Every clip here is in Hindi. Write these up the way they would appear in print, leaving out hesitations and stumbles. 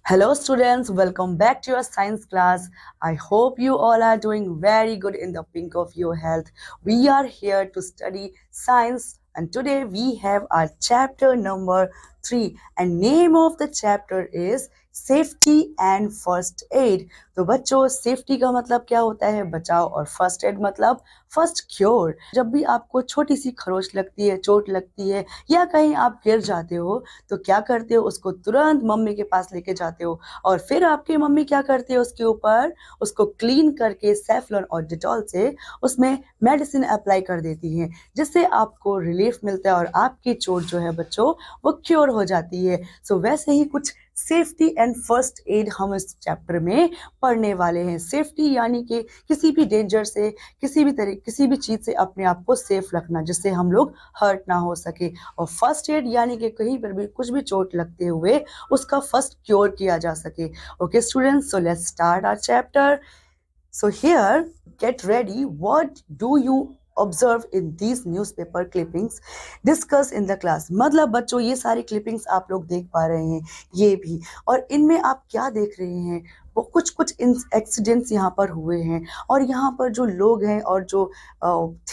Hello students, welcome back to your science class. I hope you all are doing very good in the pink of your health. We are here to study science and today we have our chapter number 3 and name of the chapter is safety and first aid. तो बच्चों सेफ्टी का मतलब क्या होता है? बचाव, और फर्स्ट एड मतलब फर्स्ट क्योर। जब भी आपको छोटी सी खरोच लगती है, चोट लगती है या कहीं आप गिर जाते हो तो क्या करते हो? उसको तुरंत मम्मी के पास लेके जाते हो और फिर आपकी मम्मी क्या करती है? उसके ऊपर उसको क्लीन करके सेफ्लॉन और डिटॉल से उसमें मेडिसिन अप्लाई कर देती है जिससे आपको रिलीफ मिलता है और आपकी चोट जो है बच्चों वो क्योर हो जाती है। सो वैसे ही कुछ सेफ्टी एंड फर्स्ट एड हम इस चैप्टर में पढ़ने वाले हैं। सेफ्टी यानी कि किसी भी डेंजर से, किसी भी चीज से अपने आप को सेफ रखना जिससे हम लोग हर्ट ना हो सके, और फर्स्ट एड यानी कि कहीं पर भी कुछ भी चोट लगते हुए उसका फर्स्ट क्योर किया जा सके। Okay students, so let's start our chapter. So here, get ready. What do you observe in these newspaper clippings discuss in the class? मतलब बच्चों ये सारी clippings आप लोग देख पा रहे हैं, ये भी, और इनमें आप क्या देख रहे हैं? वो कुछ एक्सीडेंट्स यहाँ पर हुए हैं और यहाँ पर जो लोग हैं और जो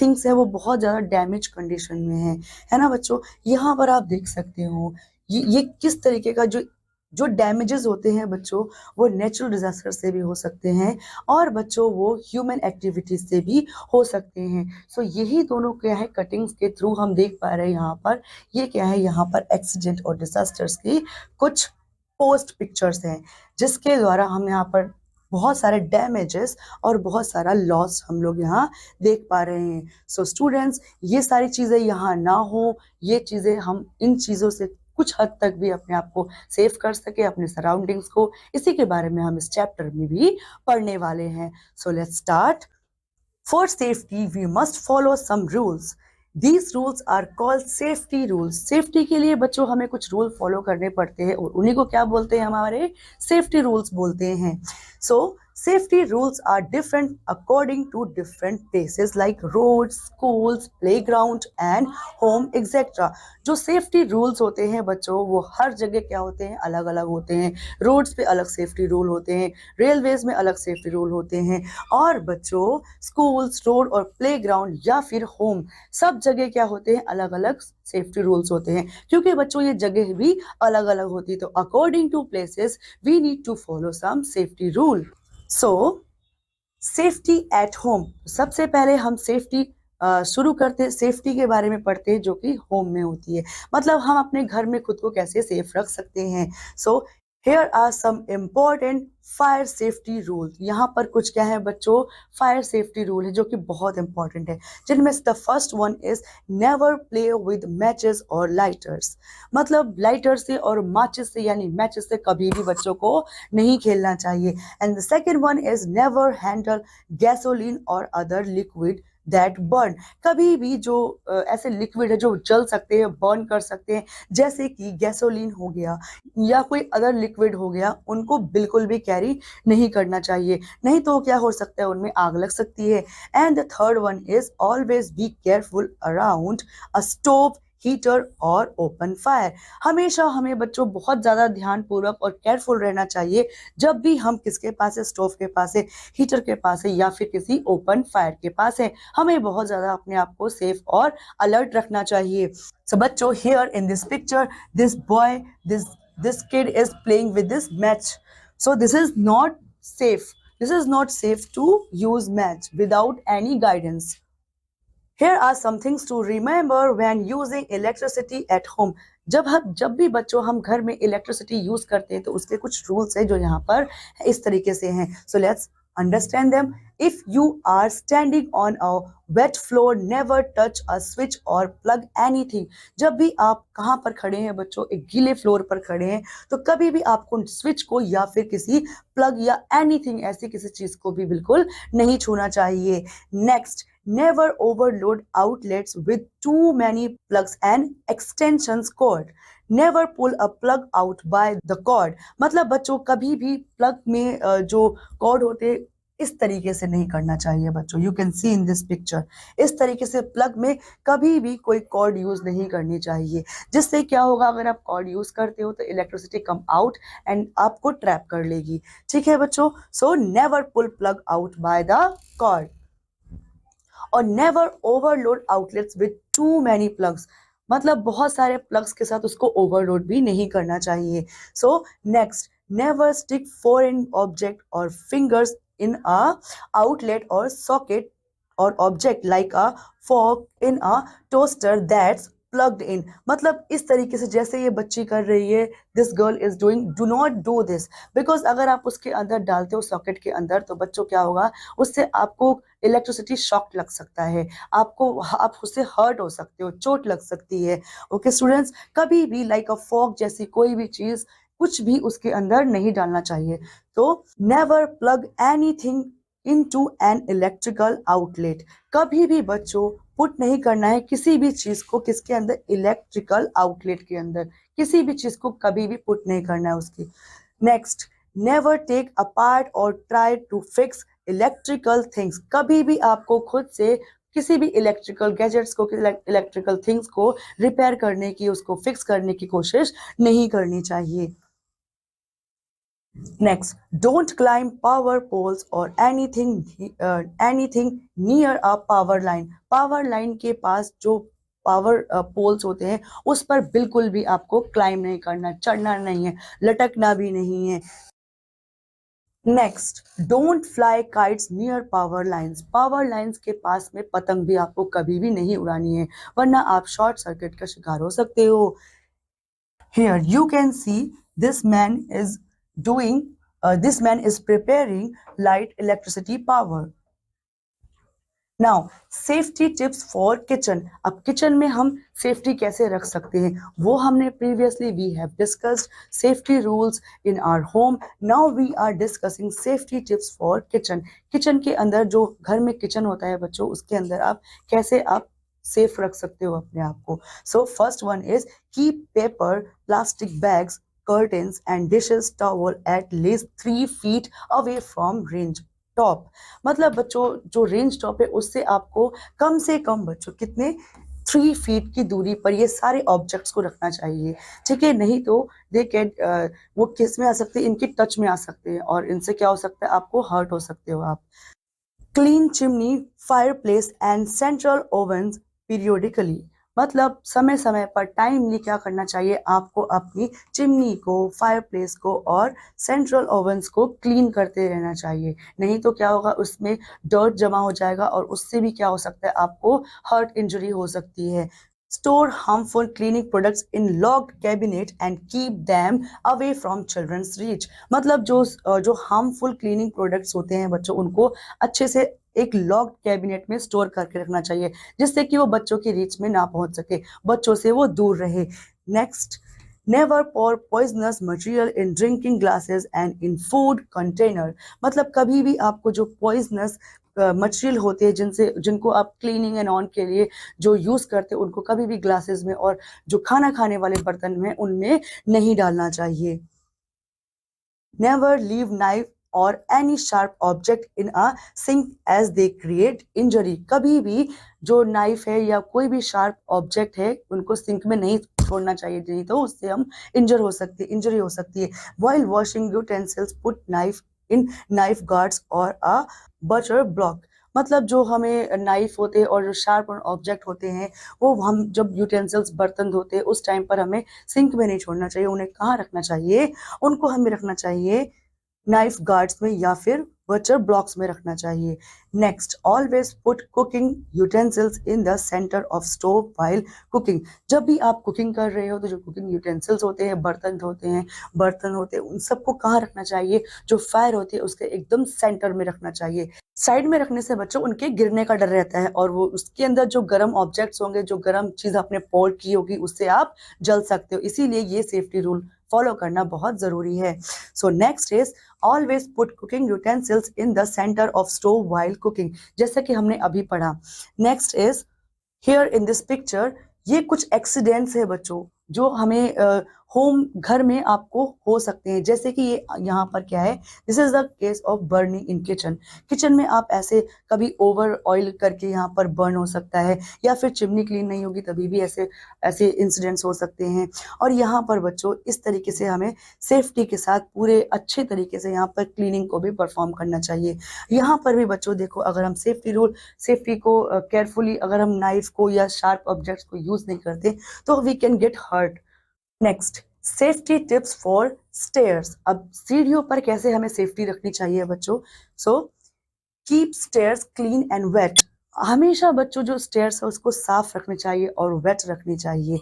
थिंग्स है वो बहुत ज़्यादा डैमेज कंडीशन में है ना बच्चों? यहाँ पर आप देख सकते हो ये किस तरीके का जो डैमेजेस होते हैं बच्चों वो नेचुरल डिजास्टर से भी हो सकते हैं और बच्चों वो ह्यूमन एक्टिविटीज से भी हो सकते हैं। सो यही दोनों क्या है कटिंग्स के थ्रू हम देख पा रहे हैं यहाँ पर। ये क्या है? यहाँ पर एक्सीडेंट और डिजास्टर्स की कुछ पोस्ट पिक्चर्स हैं जिसके द्वारा हम यहाँ पर बहुत सारे डैमेजेस और बहुत सारा लॉस हम लोग यहाँ देख पा रहे हैं। सो स्टूडेंट्स, ये सारी चीज़ें यहाँ ना हो, ये चीज़ें हम इन चीज़ों से कुछ हद तक भी अपने आप को सेफ कर सके, अपने सराउंडिंग्स को, इसी के बारे में हम इस चैप्टर में भी पढ़ने वाले हैं। So let's start. For safety we must follow some rules. These rules are called safety rules. Safety के लिए बच्चों हमें कुछ रूल फॉलो करने पड़ते हैं और उन्हीं को क्या बोलते हैं? हमारे सेफ्टी रूल्स बोलते हैं। सो safety rules are different according to different places like roads, schools, playground and home etc. जो सेफ्टी रूल्स होते हैं बच्चों वो हर जगह क्या होते हैं? अलग अलग होते हैं। रोड्स पे अलग सेफ्टी रूल होते हैं, रेलवेज में अलग सेफ्टी रूल होते हैं, और बच्चों स्कूल्स, रोड और प्लेग्राउंड या फिर होम सब जगह क्या होते हैं? अलग अलग सेफ्टी रूल्स होते हैं क्योंकि बच्चों ये जगह भी अलग अलग होती है। तो according to places we need to follow some safety rule. So safety at home, सबसे पहले हम सेफ्टी शुरू करते, सेफ्टी के बारे में पढ़ते हैं जो कि होम में होती है। मतलब हम अपने घर में खुद को कैसे सेफ रख सकते हैं। So here are some important fire safety rule. यहाँ पर कुछ क्या है बच्चों? फायर सेफ्टी रूल है जो कि बहुत इंपॉर्टेंट है, जिनमें the first one is never play with matches और लाइटर्स। मतलब लाइटर से और माचिस से यानी मैचेस से कभी भी बच्चों को नहीं खेलना चाहिए। And the second one is never handle gasoline और अदर लिक्विड दैट बर्न। कभी भी जो ऐसे लिक्विड है जो जल सकते हैं, बर्न कर सकते हैं, जैसे कि गैसोलीन हो गया या कोई अदर लिक्विड हो गया, उनको बिल्कुल भी कैरी नहीं करना चाहिए, नहीं तो क्या हो सकता है? उनमें आग लग सकती है। And the third one is always be careful around a stove, heater और ओपन फायर। हमेशा हमें बच्चों बहुत ज़्यादा ध्यानपूर्वक और केयरफुल रहना चाहिए जब भी हम किसके पास है? स्टोव के पास है, हीटर के पास है या फिर किसी ओपन फायर के पास है। हमें बहुत ज़्यादा अपने आप को सेफ और अलर्ट रखना चाहिए। सो बच्चों, here in this picture this boy, this kid is playing with this match. So this is not safe. This is not safe to use match without any guidance. Here are some things to remember when using electricity at home. जब भी बच्चों हम घर में इलेक्ट्रिसिटी यूज करते हैं तो उसके कुछ रूल्स है जो यहाँ पर इस तरीके से हैं। So let's understand them. If you are standing on a wet floor, never touch a switch or plug anything. जब भी आप कहाँ पर खड़े हैं बच्चों? एक गीले फ्लोर पर खड़े हैं तो कभी भी आपको स्विच को या फिर किसी प्लग या एनीथिंग ऐसी किसी चीज को भी बिल्कुल नहीं छूना चाहिए। Next, never overload outlets with too many plugs and extensions cord. Never pull a plug out by the cord. मतलब बच्चों कभी भी प्लग में जो कॉर्ड होते इस तरीके से नहीं करना चाहिए बच्चों। You can see in this picture, इस तरीके से प्लग में कभी भी कोई कॉर्ड यूज नहीं करनी चाहिए, जिससे क्या होगा, अगर आप कॉर्ड यूज करते हो तो इलेक्ट्रिसिटी कम आउट एंड आपको ट्रैप कर लेगी। ठीक है बच्चों, so never pull plug out by the cord, और never overload outlets with too many plugs, मतलब बहुत सारे प्लग्स के साथ उसको ओवरलोड भी नहीं करना चाहिए। So next, never stick foreign object or fingers in a outlet or socket or object like a fork in a toaster that's plugged in, मतलब इस तरीके से जैसे ये बच्ची कर रही है, this girl is doing, do not do this, because अगर आप उसके अंदर डालते हो सॉकेट के अंदर तो बच्चों क्या होगा, उससे आपको इलेक्ट्रिसिटी शॉक लग सकता है, आप उससे हर्ट हो सकते हो, चोट लग सकती है। ओके स्टूडेंट्स, कभी भी लाइक अ फॉक जैसी कोई भी चीज कुछ भी उसके अंदर नहीं डालना चाहिए। तो never plug anything into an electrical outlet, कभी भी बच्चों पुट नहीं करना है किसी भी चीज को किसके अंदर, इलेक्ट्रिकल आउटलेट के अंदर, किसी भी चीज को कभी भी पुट नहीं करना है उसकी। Next, never take apart or try to fix electrical things, कभी भी आपको खुद से किसी भी इलेक्ट्रिकल गैजेट्स को, इलेक्ट्रिकल थिंग्स को रिपेयर करने की, उसको फिक्स करने की कोशिश नहीं करनी चाहिए। Next, don't climb power poles और anything near a power line, power line के पास जो पावर पोल्स होते हैं उस पर बिल्कुल भी आपको क्लाइम नहीं करना, चढ़ना नहीं है, लटकना भी नहीं है। Next, don't fly kites near power lines, power lines के पास में पतंग भी आपको कभी भी नहीं उड़ानी है, वरना आप शॉर्ट सर्किट का शिकार हो सकते हो। Here you can see this man is doing, this man is preparing light electricity power. Now safety tips for kitchen, अब किचन में हम सेफ्टी कैसे रख सकते हैं वो हमने previously we have discussed safety rules in our home, now we are discussing safety tips for kitchen. Kitchen के अंदर जो घर में किचन होता है बच्चों, उसके अंदर आप कैसे आप सेफ रख सकते हो अपने आप को। So first one is keep paper, plastic bags, curtains and dishes towel at least 3 feet away from range top, मतलब बच्चों जो रेंज टॉप है उससे आपको कम से कम बच्चों कितने 3 फीट की दूरी पर ये सारे ऑब्जेक्ट्स को रखना चाहिए। ठीक है, नहीं तो दे कैन वो किस में आ सकते हैं, इनके टच में आ सकते हैं और इनसे क्या हो सकता है, आपको हर्ट हो सकते हो आप। Clean chimney, fireplace and central ओवन्स periodically, मतलब समय समय पर टाइमली क्या करना चाहिए आपको, अपनी चिमनी को, फायरप्लेस को और सेंट्रल ओवन्स को क्लीन करते रहना चाहिए, नहीं तो क्या होगा, उसमें डर्ट जमा हो जाएगा और उससे भी क्या हो सकता है, आपको हर्ट इंजरी हो सकती है। Store harmful cleaning products in locked cabinet and keep them away from children's reach, मतलब जो harmful cleaning products होते हैं बच्चों, उनको अच्छे से एक लॉक्ड कैबिनेट में स्टोर करके रखना चाहिए, जिससे कि वो बच्चों की रीच में ना पहुंच सके, बच्चों से वो दूर रहे। Next, never pour poisonous material in drinking glasses and in food container, मतलब कभी भी आपको जो पॉइजनस मटेरियल होते हैं जिनको आप क्लीनिंग एंड ऑन के लिए जो यूज करते हैं, उनको कभी भी ग्लासेस में और जो खाना खाने वाले बर्तन में उनमें नहीं डालना चाहिए। Never leave knife or any sharp object in a sink as they create injury, कभी भी जो नाइफ है या कोई भी शार्प ऑब्जेक्ट है उनको सिंक में नहीं छोड़ना चाहिए, नहीं तो उससे हम इंजरी हो सकती है। While washing utensils put knife इन नाइफ गार्ड्स और अ बटर ब्लॉक, मतलब जो हमें नाइफ होते हैं और जो शार्प ऑब्जेक्ट होते हैं वो हम जब यूटेंसिल्स बर्तन धोते हैं उस टाइम पर हमें सिंक में नहीं छोड़ना चाहिए, उन्हें कहाँ रखना चाहिए, उनको हमें रखना चाहिए नाइफ गार्ड्स में या फिर बटर ब्लॉक्स में रखना चाहिए। Next, always put cooking utensils in the centre of stove while cooking, जब भी आप कुकिंग कर रहे हो तो जो कुकिंग यूटेंसिल्स होते हैं, बर्तन होते हैं, उन सबको कहाँ रखना चाहिए, जो फायर होती है उसके एकदम सेंटर में रखना चाहिए। साइड में रखने से बच्चों उनके गिरने का डर रहता है और वो उसके अंदर जो गर्म ऑब्जेक्ट्स होंगे, जो गर्म चीज आपने पोर की होगी उससे आप जल सकते हो, इसीलिए ये सेफ्टी रूल फॉलो करना बहुत जरूरी है। So next is always put cooking utensils in the centre of stove while cooking, जैसा कि हमने अभी पढ़ा। Next is here in this picture, ये कुछ एक्सीडेंट्स है बच्चों जो हमें होम घर में आपको हो सकते हैं, जैसे कि ये यहाँ पर क्या है, this is the case of burning in kitchen. Kitchen में आप ऐसे कभी ओवर ऑयल करके यहाँ पर बर्न हो सकता है, या फिर चिमनी क्लीन नहीं होगी तभी भी ऐसे ऐसे इंसिडेंट्स हो सकते हैं। और यहाँ पर बच्चों इस तरीके से हमें सेफ्टी के साथ पूरे अच्छे तरीके से यहाँ पर क्लीनिंग को भी परफॉर्म करना चाहिए। यहाँ पर भी बच्चों देखो, अगर हम सेफ्टी को केयरफुली अगर हम नाइफ को या शार्प ऑब्जेक्ट्स को यूज नहीं करते तो we can get hurt. Next, safety tips for stairs. अब सीढ़ियों पर कैसे हमें सेफ्टी रखनी चाहिए बच्चों। So keep stairs clean and wet. हमेशा बच्चों जो स्टेयर्स है उसको साफ रखनी चाहिए और वेट रखनी चाहिए।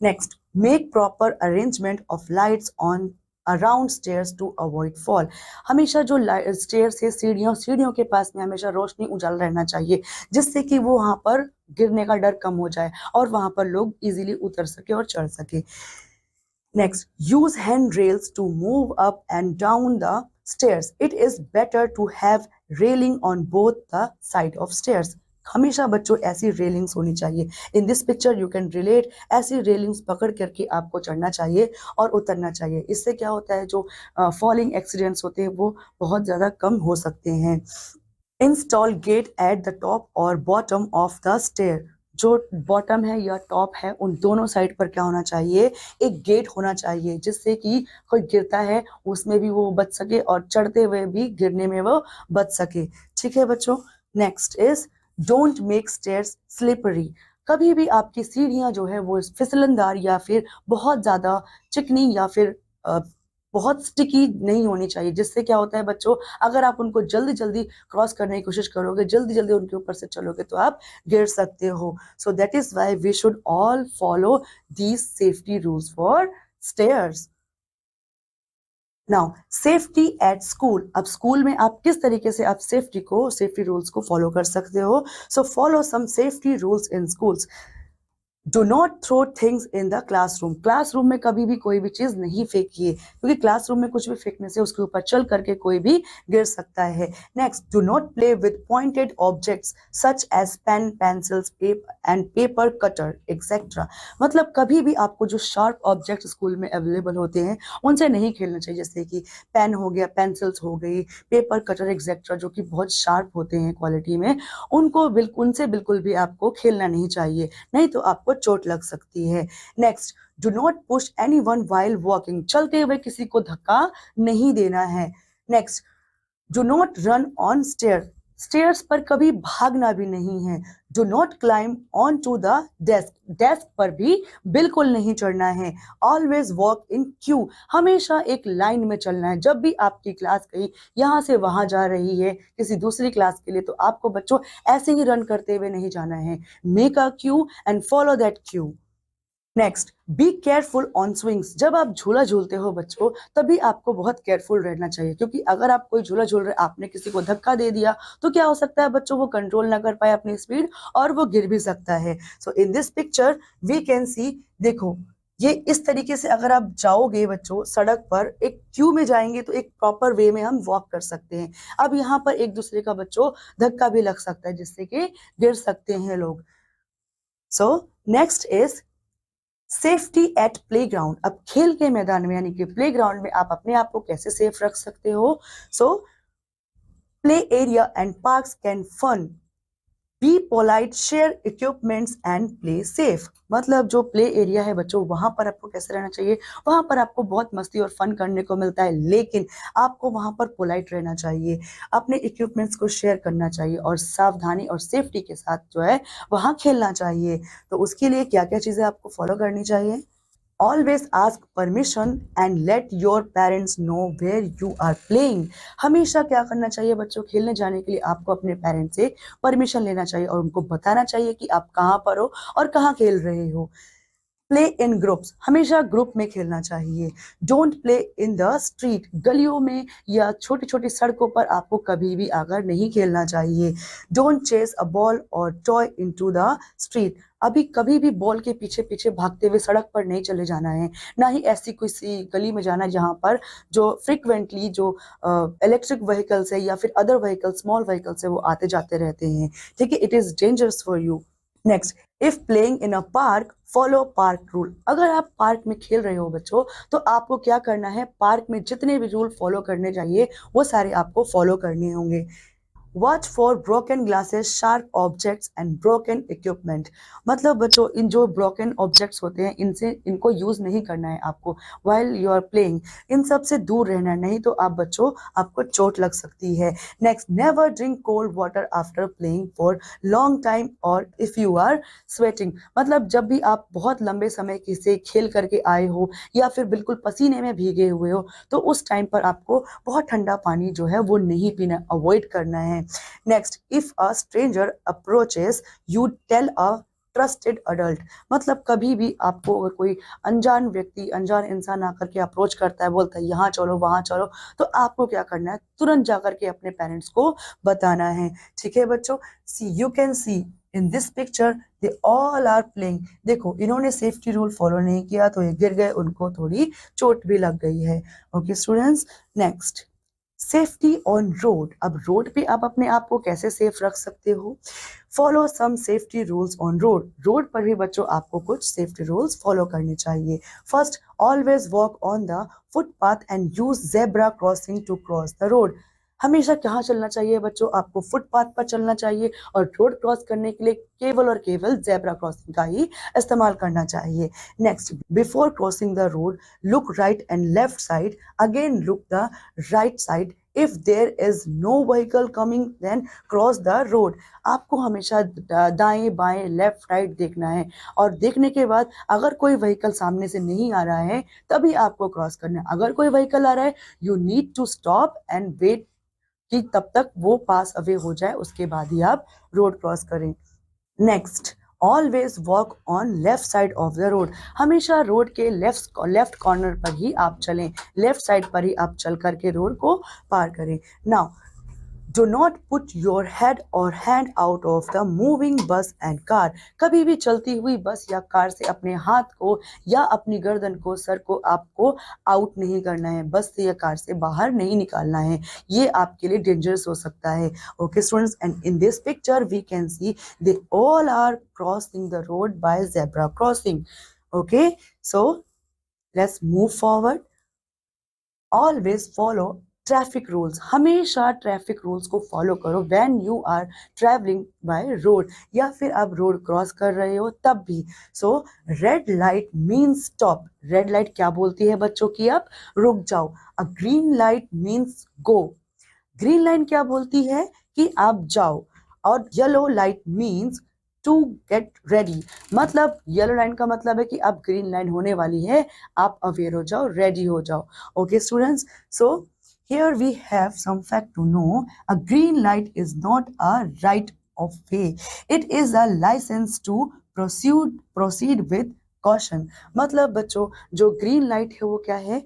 Next, make proper arrangement of lights on around stairs to avoid fall. हमेशा जो स्टेयर्स है, सीढ़ियों के पास में हमेशा रोशनी उजाला रहना चाहिए, जिससे कि वो वहां पर गिरने का डर कम हो जाए और वहां पर लोग इजीली उतर सके और चढ़ सके। Next, use handrails to move up and down the stairs. It is better to have railing on both the side of stairs. हमेशा बच्चों ऐसी रेलिंग्स होनी चाहिए। इन this picture you can relate, ऐसी रेलिंग्स पकड़ करके आपको चढ़ना चाहिए और उतरना चाहिए। इससे क्या होता है, जो फॉलिंग एक्सीडेंट्स होते हैं वो बहुत ज़्यादा कम हो सकते हैं। Install gate at the top or bottom of the stair. जो बॉटम है या टॉप है उन दोनों साइड पर क्या होना चाहिए, एक गेट होना चाहिए, जिससे कि कोई गिरता है उसमें भी वो बच सके और चढ़ते हुए भी गिरने में वो बच सके। ठीक है बच्चों। Next is don't make stairs slippery. कभी भी आपकी सीढ़ियां जो है वो फिसलनदार या फिर बहुत ज्यादा चिकनी या फिर बहुत स्टिकी नहीं होनी चाहिए, जिससे क्या होता है बच्चों, अगर आप उनको जल्दी जल्दी क्रॉस करने की कोशिश करोगे, जल्दी जल्दी उनके ऊपर से चलोगे तो आप गिर सकते हो। So that is why we should all follow these safety rules for stairs. Now safety at school. अब स्कूल में आप किस तरीके से आप सेफ्टी रूल्स को फॉलो कर सकते हो। So follow some safety rules in schools. Do not throw things in the classroom. Classroom में कभी भी कोई भी चीज नहीं फेंकिए, क्योंकि क्लासरूम में कुछ भी फेंकने से उसके ऊपर चल करके कोई भी गिर सकता है। Next, do not play with pointed objects such as pen, pencils and paper cutter etcetera. मतलब कभी भी आपको जो शार्प ऑब्जेक्ट स्कूल में अवेलेबल होते हैं उनसे नहीं खेलना चाहिए, जैसे कि पेन हो गया, पेंसिल्स हो गई, पेपर कटर एक्सेट्रा, जो कि बहुत शार्प होते हैं क्वालिटी में, उनसे बिल्कुल भी आपको खेलना नहीं चाहिए, नहीं तो आपको चोट लग सकती है। Next, do not push anyone while walking. चलते हुए किसी को धक्का नहीं देना है। Next, do not run on stairs पर कभी भागना भी नहीं है। Do not climb on to the desk पर भी बिल्कुल नहीं चढ़ना है। Always walk in queue. हमेशा एक लाइन में चलना है। जब भी आपकी क्लास कहीं यहाँ से वहां जा रही है किसी दूसरी क्लास के लिए, तो आपको बच्चों ऐसे ही रन करते हुए नहीं जाना है। Make a Q and follow that Q. Next, be careful on swings. जब आप झूला झूलते हो बच्चों, तभी आपको बहुत केयरफुल रहना चाहिए, क्योंकि अगर आप कोई झूला झूल रहे, आपने किसी को धक्का दे दिया तो क्या हो सकता है बच्चों, वो कंट्रोल ना कर पाए अपनी स्पीड और वो गिर भी सकता है। So in this picture we can see, देखो ये इस तरीके से अगर आप जाओगे बच्चों सड़क पर, एक क्यू में जाएंगे तो एक प्रॉपर वे में हम वॉक कर सकते हैं। अब यहाँ पर एक दूसरे का बच्चों धक्का भी लग सकता है, जिससे कि गिर सकते हैं लोग। So next is safety eight playground. अब खेल के मैदान में यानी कि प्लेग्राउंड में आप अपने आप को कैसे सेफ रख सकते हो। So play area and parks can fun, be polite, share equipments and play safe. मतलब जो प्ले एरिया है बच्चों, वहां पर आपको कैसे रहना चाहिए, वहां पर आपको बहुत मस्ती और फन करने को मिलता है, लेकिन आपको वहां पर पोलाइट रहना चाहिए, अपने इक्विपमेंट्स को शेयर करना चाहिए और सावधानी और सेफ्टी के साथ जो है वहां खेलना चाहिए। तो उसके लिए क्या क्या चीजें आपको फॉलो करनी चाहिए। Always ask permission and let your parents know where you are playing. हमेशा क्या करना चाहिए बच्चों, खेलने जाने के लिए आपको अपने पेरेंट्स से परमिशन लेना चाहिए और उनको बताना चाहिए कि आप कहाँ पर हो और कहाँ खेल रहे हो। प्ले इन ग्रुप्स, हमेशा ग्रुप में खेलना चाहिए। Don't play in the street, गलियों में या छोटी छोटी सड़कों पर आपको कभी भी आकर नहीं खेलना चाहिए। डोंट चेस अ बॉल और टॉय इनटू द स्ट्रीट, अभी कभी भी बॉल के पीछे पीछे भागते हुए सड़क पर नहीं चले जाना है, ना ही ऐसी किसी गली में जाना है जहां पर जो फ्रिक्वेंटली जो इलेक्ट्रिक व्हीकल्स है या फिर अदर व्हीकल, स्मॉल व्हीकल्स है, वो आते जाते रहते हैं। ठीक है, it is dangerous for you. Next, if playing in a park follow park rule. अगर आप पार्क में खेल रहे हो बच्चों, तो आपको क्या करना है, पार्क में जितने भी रूल फॉलो करने चाहिए वो सारे आपको फॉलो करने होंगे। Watch for broken glasses, sharp objects and broken equipment. मतलब बच्चों, इन जो ब्रोकन ऑब्जेक्ट्स होते हैं इनसे इनको यूज नहीं करना है आपको वाइल यू आर प्लेइंग। इन सब से दूर रहना है, नहीं तो आप बच्चों आपको चोट लग सकती है। Next, never drink cold water after playing for long time और इफ यू आर स्वेटिंग। मतलब जब भी आप बहुत लंबे समय से खेल करके आए हो या फिर बिल्कुल पसीने में भीगे हुए हो, तो उस टाइम पर आपको बहुत ठंडा पानी जो है वो नहीं पीना, अवॉइड करना है। Next, if a stranger approaches you tell a trusted adult. मतलब कभी भी आपको अगर कोई अनजान व्यक्ति, अनजान इंसान आकर के अप्रोच करता है, बोलता है यहाँ चलो वहां चलो, तो आपको क्या करना है, तुरंत जाकर के अपने पेरेंट्स को बताना है। ठीक है बच्चों, see you can see in this picture they all are playing. देखो इन्होंने सेफ्टी रूल फॉलो नहीं किया तो ये गिर गए, उनको थोड़ी चोट भी लग गई है। Okay students, next, safety on road. अब रोड पे आप अपने आप को कैसे सेफ रख सकते हो, follow some safety rules on road. Road पर भी बच्चों आपको कुछ सेफ्टी रूल्स फॉलो करने चाहिए। First, always walk on the footpath and use zebra crossing to cross the road. हमेशा कहाँ चलना चाहिए बच्चों, आपको फुटपाथ पर चलना चाहिए और रोड क्रॉस करने के लिए केवल और केवल जेब्रा क्रॉसिंग का ही इस्तेमाल करना चाहिए। Next, before crossing the road look right and left side, again look the right side. If there is no vehicle coming then cross the road. आपको हमेशा दाएं बाएं लेफ्ट राइट देखना है और देखने के बाद अगर कोई व्हीकल सामने से नहीं आ रहा है तभी आपको क्रॉस करना है। अगर कोई व्हीकल आ रहा है you need to stop and wait कि तब तक वो पास अवे हो जाए, उसके बाद ही आप रोड क्रॉस करें। Next, always walk on left side of the road. हमेशा रोड के लेफ्ट कॉर्नर पर ही आप चलें, लेफ्ट साइड पर ही आप चल करके रोड को पार करें। Now, do not put your head और hand out of the moving bus and car. कभी भी चलती हुई बस या कार से अपने हाथ को या अपनी गर्दन को, सर को आपको आउट नहीं करना है, बस से या कार से बाहर नहीं निकालना है, ये आपके लिए डेंजरस हो सकता है। Okay students, and in this picture we can see they all are crossing the road by zebra crossing. Okay, so let's move forward. Always follow traffic rules. हमेशा ट्रैफिक रूल्स को फॉलो करो when you are travelling by road, या फिर आप रोड क्रॉस कर रहे हो तब भी। So red light means stop. Red light क्या बोलती है बच्चों की, आप रुक जाओ। A green light means go. Green line क्या बोलती है कि आप जाओ। और yellow light means to get ready. मतलब येलो लाइन का मतलब है कि अब ग्रीन लाइन होने वाली है, आप अवेयर हो जाओ, रेडी हो जाओ। Okay students, so here we have some fact to know. A green light is not a right of way, it is a license to proceed with caution. मतलब बच्चों, जो ग्रीन लाइट है वो क्या है,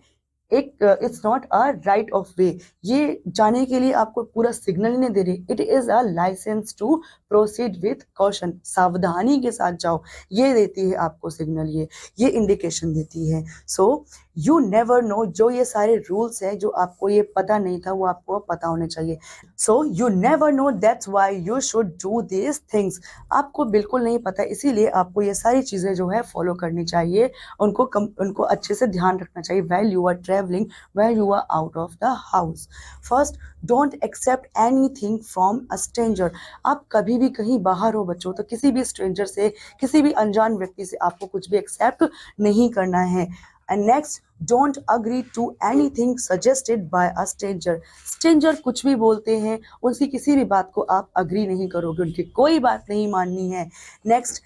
एक it's not a right of वे। ये जाने के लिए आपको पूरा सिग्नल नहीं दे रही, it is a licence to proceed with caution. सावधानी के साथ जाओ, ये देती है आपको सिग्नल, ये इंडिकेशन देती है। सो यू नेवर नो, जो ये सारे रूल्स हैं जो आपको ये पता नहीं था वो आपको पता होने चाहिए। So you never know, that's why you should do this things. आपको बिल्कुल नहीं पता, इसीलिए आपको ये सारी चीजें जो है फॉलो करनी चाहिए, उनको अच्छे से ध्यान रखना चाहिए while you are traveling, while you are out of the house. First, don't accept anything from a stranger. आप कभी भी कहीं बाहर हो बच्चों तो किसी भी स्ट्रेंजर से, किसी भी अनजान व्यक्ति से आपको कुछ भी एक्सेप्ट नहीं करना है। And next, don't agree to anything suggested by a stranger. Stranger कुछ भी बोलते हैं, उनकी किसी भी बात को आप अग्री नहीं करोगे, उनकी कोई बात नहीं माननी है। Next,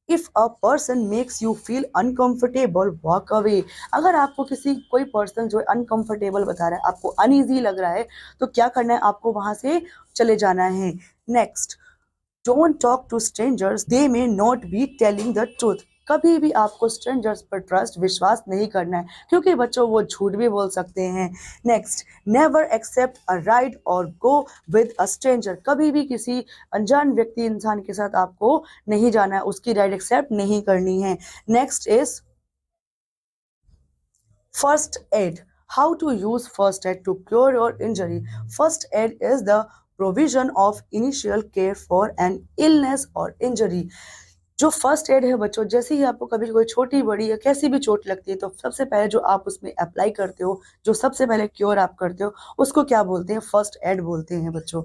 if a person makes you feel uncomfortable walk away. अगर आपको कोई पर्सन जो है अनकंफर्टेबल बता रहा है, आपको अनईजी लग रहा है, तो क्या करना है, आपको वहां से चले जाना है। Next, don't talk to strangers, they may not be telling the truth. कभी भी आपको स्ट्रेंजर्स पर ट्रस्ट, विश्वास नहीं करना है, क्योंकि बच्चों वो झूठ भी बोल सकते हैं। Next, never accept a ride or go with a stranger. कभी भी किसी अनजान व्यक्ति, इंसान के साथ आपको नहीं जाना है, उसकी राइड एक्सेप्ट नहीं करनी है। Next is first aid. How to use first aid to cure your injury. First aid is the provision of initial care for an illness or injury. जो फर्स्ट एड है बच्चों, जैसे ही आपको कभी कोई छोटी बड़ी या कैसी भी चोट लगती है तो सबसे पहले जो आप उसमें अप्लाई करते हो, जो सबसे पहले क्योर आप करते हो, उसको क्या बोलते हैं? फर्स्ट एड बोलते हैं बच्चों।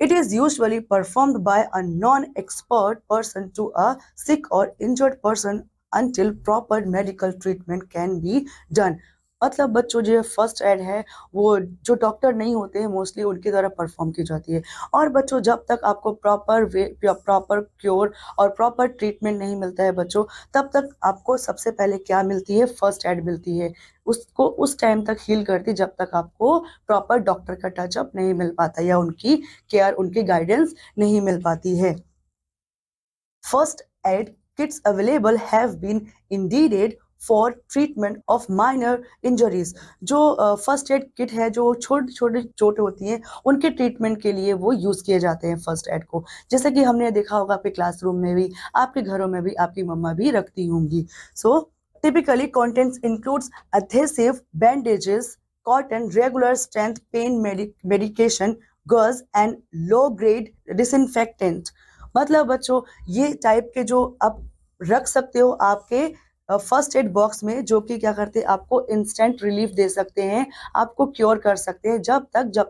It is usually performed by a non-expert person to a sick or injured person until proper medical treatment can be done. मतलब बच्चों जो फर्स्ट एड है वो जो डॉक्टर नहीं होते हैं मोस्टली उनके द्वारा परफॉर्म की जाती है। और बच्चों जब तक आपको प्रॉपर क्योर और प्रॉपर ट्रीटमेंट नहीं मिलता है बच्चों, तब तक आपको सबसे पहले क्या मिलती है? फर्स्ट एड मिलती है। उसको उस टाइम तक हील करती जब तक आपको प्रॉपर डॉक्टर का टचअप नहीं मिल पाता या उनकी केयर, उनकी गाइडेंस नहीं मिल पाती है। First aid kits available have been indeed for treatment of minor injuries. जो फर्स्ट एड किट है, जो छोटी छोटी चोट होती हैं उनके ट्रीटमेंट के लिए वो यूज़ किए जाते हैं फर्स्ट एड को। जैसे कि हमने देखा होगा आपके क्लासरूम में भी, आपके घरों में भी आपकी मम्मा भी रखती होंगी। सो typically contents includes adhesive bandages, cotton, regular strength pain medication, gauze and low grade disinfectant। मतलब बच्चों ये टाइप के जो आप रख सकते हो आपके फर्स्ट एड बॉक्स में, जो कि क्या करते हैं? आपको इंस्टेंट रिलीफ दे सकते हैं, आपको क्योर कर सकते हैं जब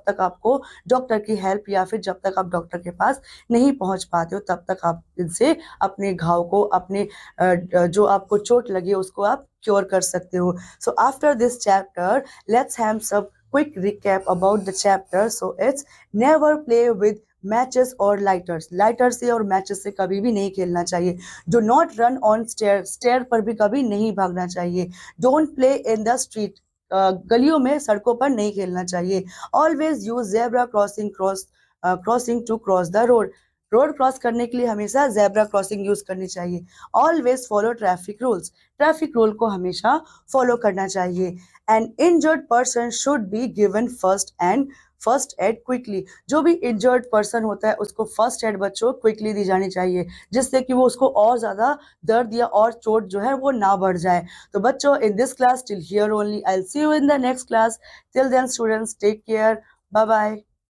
तक आपको डॉक्टर की हेल्प या फिर जब तक आप डॉक्टर के पास नहीं पहुंच पाते हो, तब तक आप इनसे अपने घाव को, अपने जो आपको चोट लगी है उसको आप क्योर कर सकते हो। So after this chapter let's have some quick recap about the chapter. So it's never play with matches और लाइटर्स। लाइटर से और मैचेस से कभी भी नहीं खेलना चाहिए। Do not run on stair, stair पर भी कभी नहीं भागना चाहिए। Don't play in the street, गलियों में, सड़कों पर नहीं खेलना चाहिए। Always use zebra crossing to cross the road. Road cross करने के लिए हमेशा जेब्रा क्रॉसिंग यूज करनी चाहिए। Always follow traffic rules, traffic rule को हमेशा फॉलो करना चाहिए। N injured person should be given first aid quickly. जो भी इंजर्ड पर्सन होता है उसको फर्स्ट एड बच्चों क्विकली दी जानी चाहिए, जिससे कि वो उसको और ज्यादा दर्द या और चोट जो है वो ना बढ़ जाए। तो बच्चों in this class till here only, I will see you in the next class. Till then students take care, bye bye.